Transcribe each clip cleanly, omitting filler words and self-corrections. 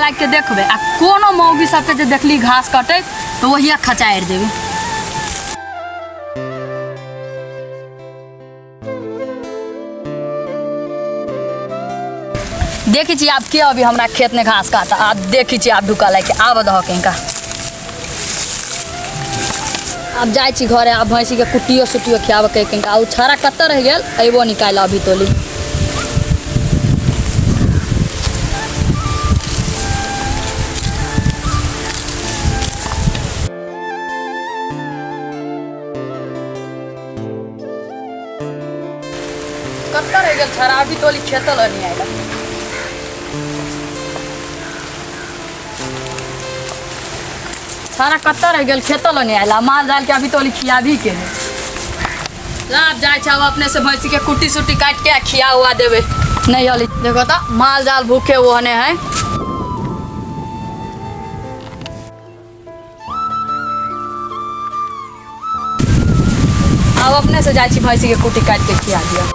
लाग के देखबे आ कोनो मौगी सबके जे देखली घास कटे तो वही खचाएर देबे। देखी छी आप के अभी हमरा खेत में घास काटा आप देखी छी आप ढुका लाग के आब दह के अब जाए छी घरे अब भैंसी के कुटियो सुटियो खियाब के कनिका आ छाड़ा कत्ते रह गेल अइबो निकाल अभी तोली। कत्ते रह गेल छाड़ा अभी तोली खेतल नहीं आइला। सारा कत्ता रह गया खेतल नहीं आइला माल जाल के अभी तो खिया भी के अब जाए अब अपने से भैंसी के कुट्टी सुट्टी काट के खिया हुआ देवे नहीं हली। देखो तो माल जाल भूखे वो हने हैं। अब अपने से जाए भैंसी के कुट्टी काट के खिया दिया।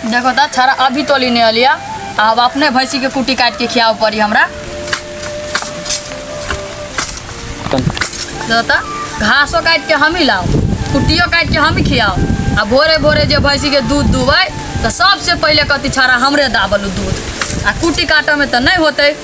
देखो तो छाड़ा अभी तोली नहीं लिया अब अपने भैंसी के कुटी काट के खियाव पड़ी हमरा। देखो तो घासो काट के हम ही लाओ कुटियो काट के हम ही खियाओ आ भोरे भोरे जो भैंसी के दूध दुबे तो सबसे पहले कति छाड़ा हमरे दाबलू दूध आ कुटी काटे में तो नहीं होते।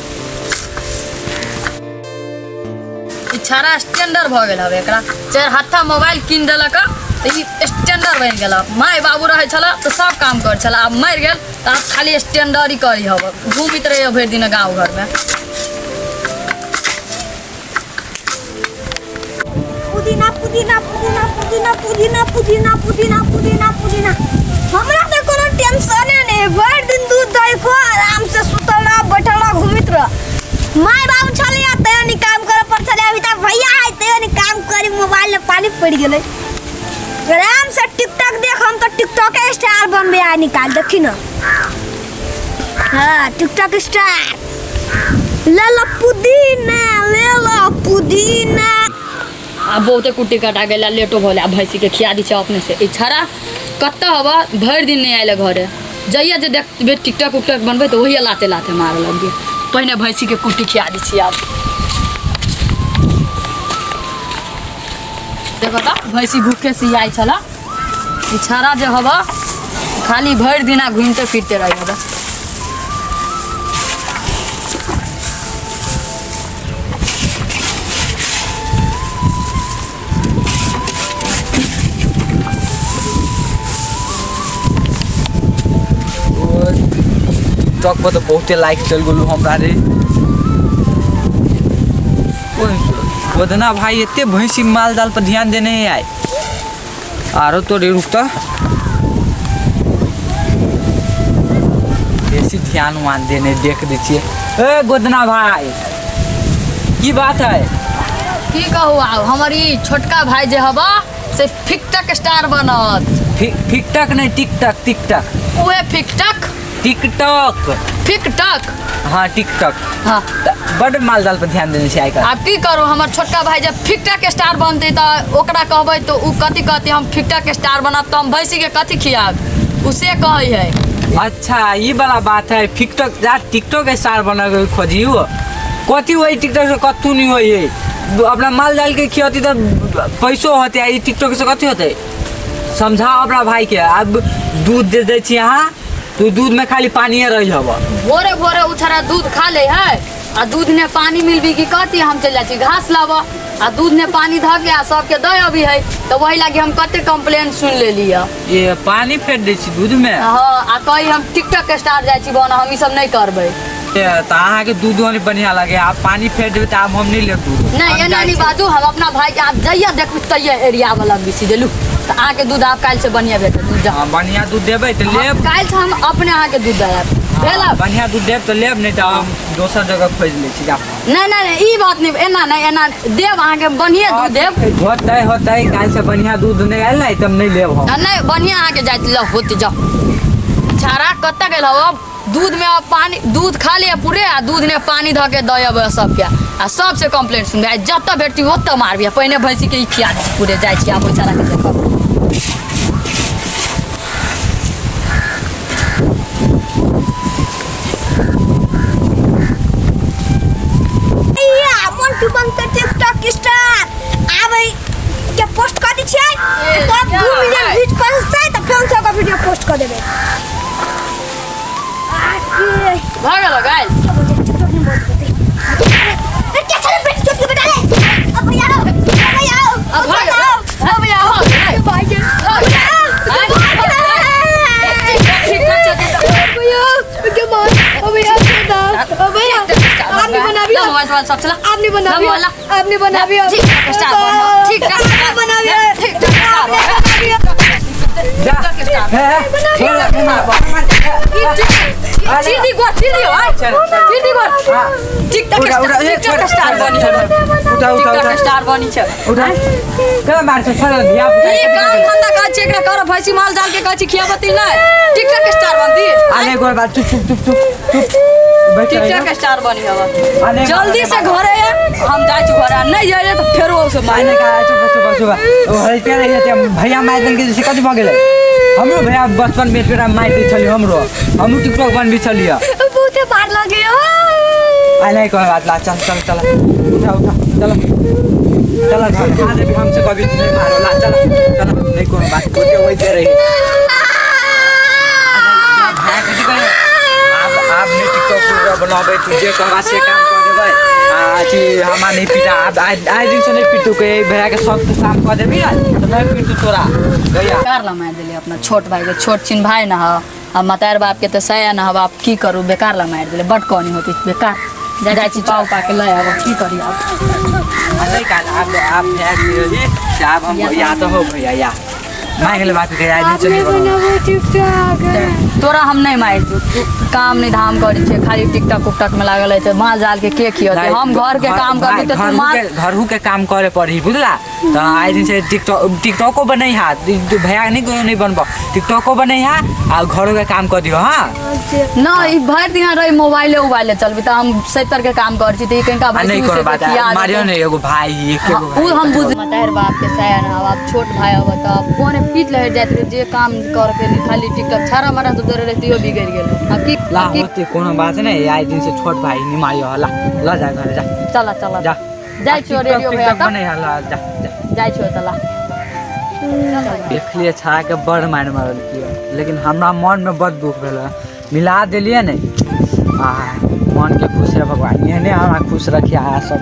छाड़ा स्टैंडर्ड भ गेल हवे एकरा चार हत्था मोबाइल किन देलक तो स्टैंडर्ड बन गया। माय बाबू रहे छला तो सब काम कर छला अब मर गया तो आप खाली स्टैंडर्ड ही करी हब घूमित रहे भर दिन गाँव घर में। पुदीना पुदीना पुदीना पुदीना पुदीना पुदीना पुदीना पुदीना पुदीना हमरा तो कोनो टेंशन नहीं भर दिन दूध दही को आराम से सुतला बैठला घूमित रह। माय बाबू छले तय नि काम करे पर छले अभी तक भैया है तय नि काम करी मोबाइल में पानी पड़ गेले आराम से टिकटॉक देख हम तो टिकटॉक स्टार बनबे आ निकाल देखी ना। हां टिकटॉक स्टार ले लो पुदीना अब बहुते कुट्टी काटा गेला लेटो भले अब भैंसी के खिया दी अपने से छाड़ा कत्ता हवा भर दिन नहीं आइले घरे जइया जे देखबे टिकटॉक उकटॉक बनबे तो वही लाते लाते मारे लगे पहले भैंसी के कुट्टी खिया दी अब। देखो तो भैंसी भूखे से आई छला छाड़ा जो हवा खाली भर दिना घूमते फिरते रही हवा। टिकटॉक पर तो बहुते लाइक चल गलू हमरा रे। गोदना भाई एते भैंसी माल जाल पर ध्यान देने आए आरो तो रे रुकता ऐसी ध्यान मान देने देख दीजिए। ए गोदना भाई की बात है की कहू हमारी छोटका भाई जे हवा से फिकटक स्टार बनत फिकटक नहीं टिकटक टिकटक उहे फिकटक टिकटॉक फिकटक हाँ टिकटॉक हाँ बड़ माल जाल पर ध्यान देने से आएगा। आप की करू हमार छोटका भाई जब फिकटक स्टार बनते तो ओकरा कहबे तो उ कथी कहती हम फिकटक स्टार बनब तो हम भैंसी के कथी खियाब उसे कहे है। अच्छा ये वाला बात है टिकटॉक जा टिकटॉक स्टार बना के खोजी हो कथी वही टिकटॉक से कथू नहीं हो अपना माल जाल के खियाती तो पैसो होते है टिकटॉक से कथी होते समझाओ अपना भाई के। अब दूध दे दे यहाँ तो दूध में खाली पानी रही हवा भोरे भोरे उछरा दूध खा ले है आ दूध ने पानी मिलबी की कहती हम चल जाती घास लावा आ दूध ने पानी ध के आ सबके दे अभी है तो वही लागी हम कते कंप्लेंट सुन ले लिया ये पानी फेर दे छी दूध में। हां आ कही हम टिकटॉक स्टार जाय छी बना हम ई सब नहीं करबे तो अहाँ के दूध वाली बढ़िया लगे आप पानी फेर देबे तो हम नहीं ले दूध नहीं ये नहीं बाजू हम अपना भाई के आप जाइए देखबी तइए एरिया वाला बिसी देलू तो अहाँके दूध आप काल्हि से बढ़िया भेटत दूध जाउ। हाँ, बढ़िया दूध देबै तऽ लेब। काल्हि से हम अपने अहाँके दूध देब भेल। बढ़िया दूध देब तऽ लेब, नहि तऽ हम दोसर जगह खोजि लै छी। जा नहीं ई बात नहीं, एना देव अहाँके बढ़िया दूध देव। होतै काल्हि से बढ़िया दूध नहीं आयल नहीं तब नहीं लेब हम। नहीं बढ़िया अहाँके जाइत ल होते जाओ। छाड़ा कत्ता गेल हो दूध में पानी, दूध खा लिया पूरे आ दूध में पानी धऽ के दब सबके आ सबसे कंप्लेंट सुनबे। जतऽ भेटती ओतऽ मारबिया। पहिने भैंसी के ई खिया दै पूरे जाइ छी आब बेचारा के देखब। टिकटॉक स्टार आबै के पोस्ट कर दी छियै तब 2 मिलियन व्यूज पहुंचतै त फेर सबका वीडियो पोस्ट कर देबै। भाग गेलो गाइस। क्या चले बेटी चुप बेटा रे। अब भैया आओ अब भाग अब भैया आओ भाई के आपने बना दिया ठीक भैंसी माल जाल के कहै खियाबती नहीं टिकटॉक स्टार बनती। आने एक बार चुप टिकटॉक स्टार बनी हवा। जल्दी से घरे हम जाइ छी घरे, नहीं जाइए तो फेरो से मायने का चुप होय के रही भैया मार देल के से कथि भ गेलै। हमरो भैया बचपन में पेरा मार दै छलियो हम टिकटॉक बन भी छलियो। बहुते मार लगे हो। आ नहीं कोई बात ला चल उठा चल घर आज भी हमसे कभी नहीं मारो ला चल नहीं कोई बात कोते होई दे रही। आप ने टिकटॉक बनाबे तुझे कहवा से काम कर देबै। आज हमा नहीं पीटा आज दिन से नहीं पीटू के भैया के सब के काम कर देबी ना तो नहीं पीटू तोरा गया। बेकार ला मार देली अपना छोट भाई के, छोट चिन भाई ना हो अब मतार बाप के तो सया ना हो। आप की करू बेकार ला मार देले बट कौनी होती बेकार जा छी पाव पा के ले अब की करी अब। नहीं का आप भैया जी आप हम या तो हो भैया या मांग ले बात के आज नहीं चली। तोरा हम नहीं मार तू काम नहीं धाम करी छे खाली टिकटॉक उकटॉक में लागल है माल जाल के खियते। हम घर के काम करबी तो तू मार घरहू के काम करे पड़ी बुझला। तो आज दिन से टिकटॉको बनई हा भैया नहीं कोई नहीं बनबो टिकटॉको बनई हा आ घरों के काम कर दियो। हां ना ई भर दिन रही मोबाइले चलबी त हम सेतर के काम कर छी त ई कनका भाई नहीं कर बात मारियो नहीं एगो भाई एक उ हम बुझ मतार बाप के सया ना अब छोट भाई अब त फोन पीट ले जात रे जे काम कर के खाली टिकटॉक छारा मारा तो दरे रहती हो बिगड़ गेल। अब की ला होते कोनो बात नहीं आज दिन से छोट भाई नहीं मारियो हला ला जा घर जा चला जा जाय छो रेडियो भैया त नहीं हला जा जाय छो तला देख लिए छा के बड़ मार मारल किया लेकिन हमरा मन में बड़ दुख भेल मिला देलिए नहीं। मन के खुश है भगवान, ये हमरा खुश रखिया सब।